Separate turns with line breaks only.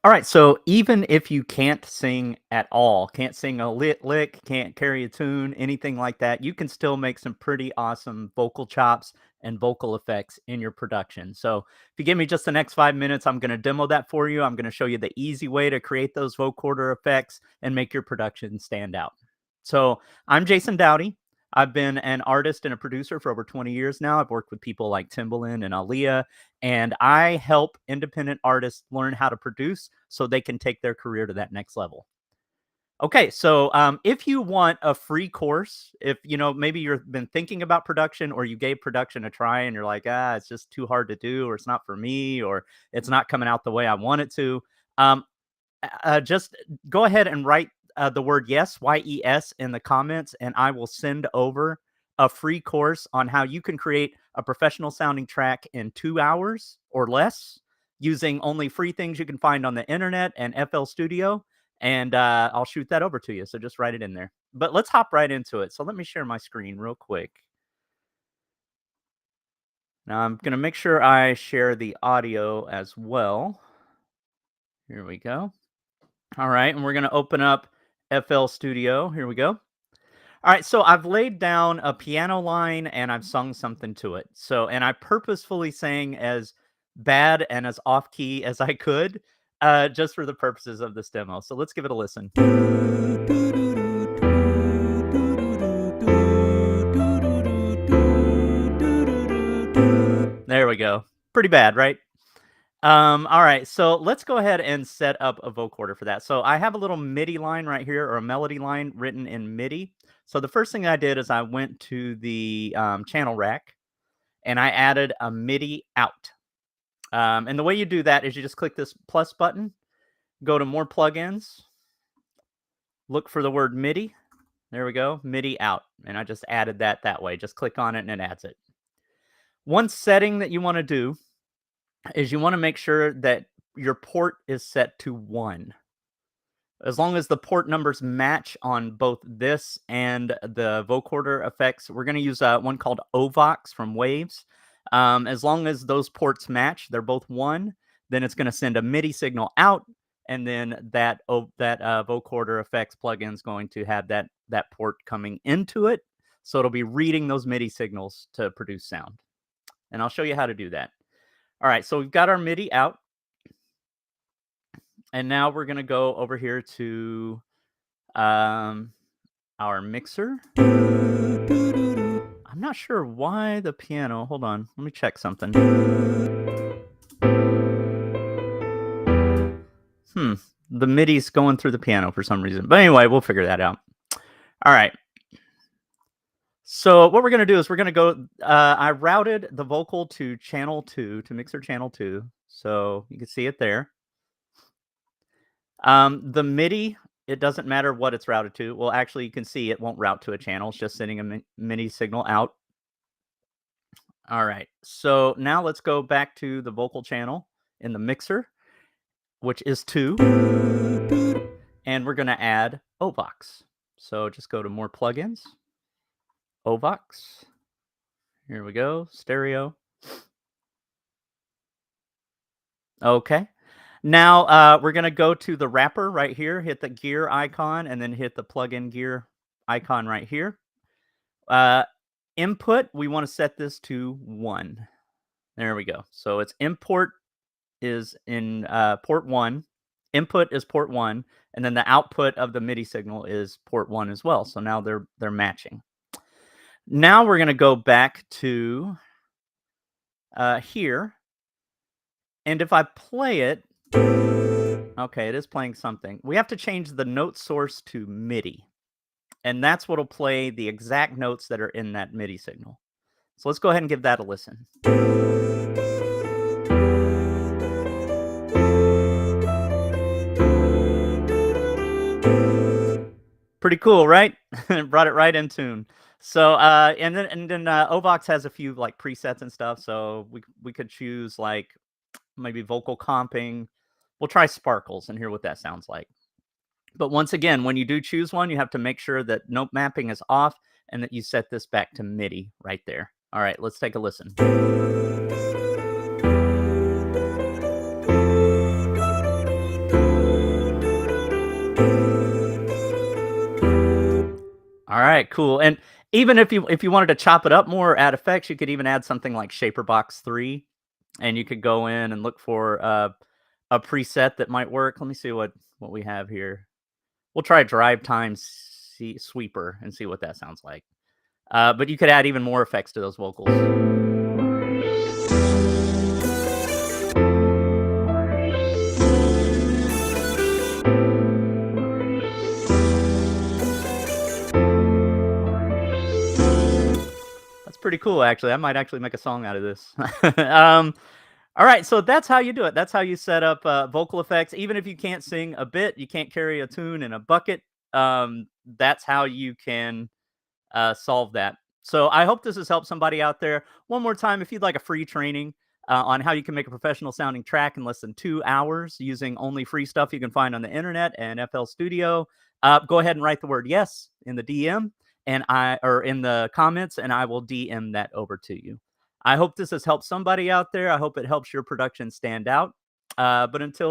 All right, so even if you can't sing at all, can't sing a lick, can't carry a tune, anything like that, you can still make some pretty awesome vocal chops and vocal effects in your production. So if you give me just the next 5 minutes, I'm going to demo that for you. I'm going to show you the easy way to create those vocorder effects and make your production stand out. So I'm Jason Dowdy. I've been an artist and a producer for over 20 years now. I've worked with people like Timbaland and Aaliyah, and I help independent artists learn how to produce so they can take their career to that next level. Okay, so if you want a free course, if you know maybe you've been thinking about production or you gave production a try and you're like, it's just too hard to do, or it's not for me, or it's not coming out the way I want it to, um, just go ahead and write the word yes, YES, in the comments, and I will send over a free course on how you can create a professional sounding track in 2 hours or less using only free things you can find on the internet and FL Studio. And I'll shoot that over to you. So just write it in there. But let's hop right into it. So let me share my screen real quick. Now I'm going to make sure I share the audio as well. Here we go. All right, and we're going to open up FL Studio. Here we go. All right, so I've laid down a piano line and I've sung something to it. So, and I purposefully sang as bad and as off key as I could, just for the purposes of this demo. So let's give it a listen. There we go. Pretty bad, right? All right, so let's go ahead and set up a vocorder for that. So I have a little MIDI line right here, or a melody line written in MIDI. So the first thing I did is I went to the channel rack and I added a MIDI out. And the way you do that is you just click this plus button, go to more plugins, look for the word MIDI. There we go, MIDI out. And I just added that way. Just click on it and it adds it. One setting that you want to do is you want to make sure that your port is set to 1. As long as the port numbers match on both this and the vocorder effects, we're going to use one called Vox from Waves. As long as those ports match, they're both 1, then it's going to send a MIDI signal out, and then that vocorder effects plugin is going to have that port coming into it. So it'll be reading those MIDI signals to produce sound. And I'll show you how to do that. All right, so we've got our MIDI out. And now we're going to go over here to our mixer. I'm not sure why the piano. Hold on. Let me check something. The MIDI's going through the piano for some reason. But anyway, we'll figure that out. All right. So what we're going to do is we're going to go, I routed the vocal to channel 2, to mixer channel 2. So you can see it there. The MIDI, it doesn't matter what it's routed to. Well, actually, you can see it won't route to a channel. It's just sending a MIDI signal out. All right. So now let's go back to the vocal channel in the mixer, which is 2. And we're going to add Vox. So just go to more plugins. Vox. Here we go. Stereo. Okay. Now we're going to go to the wrapper right here, hit the gear icon, and then hit the plugin gear icon right here. Input, we want to set this to 1. There we go. So its import is in port 1. Input is port 1. And then the output of the MIDI signal is port 1 as well. So now they're matching. Now we're going to go back to here. And if I play it, okay, it is playing something. We have to change the note source to MIDI. And that's what will play the exact notes that are in that MIDI signal. So let's go ahead and give that a listen. Pretty cool, right? Brought it right in tune. So and then Vox has a few like presets and stuff. So we could choose like maybe vocal comping. We'll try sparkles and hear what that sounds like. But once again, when you do choose one, you have to make sure that note mapping is off and that you set this back to MIDI right there. All right, let's take a listen. Alright, cool, and even if you wanted to chop it up more, add effects, you could even add something like Shaperbox 3, and you could go in and look for, a preset that might work. Let me see what we have here. We'll try Drive Time Sweeper and see what that sounds like. But you could add even more effects to those vocals. That's pretty cool, actually. I might actually make a song out of this. Um, all right, so that's how you do it. That's how you set up vocal effects. Even if you can't sing a bit, you can't carry a tune in a bucket. That's how you can solve that. So I hope this has helped somebody out there. One more time, if you'd like a free training on how you can make a professional sounding track in less than 2 hours using only free stuff you can find on the internet and FL Studio, go ahead and write the word yes in the DM or in the comments, and I will DM that over to you. I hope this has helped somebody out there. I hope it helps your production stand out. But until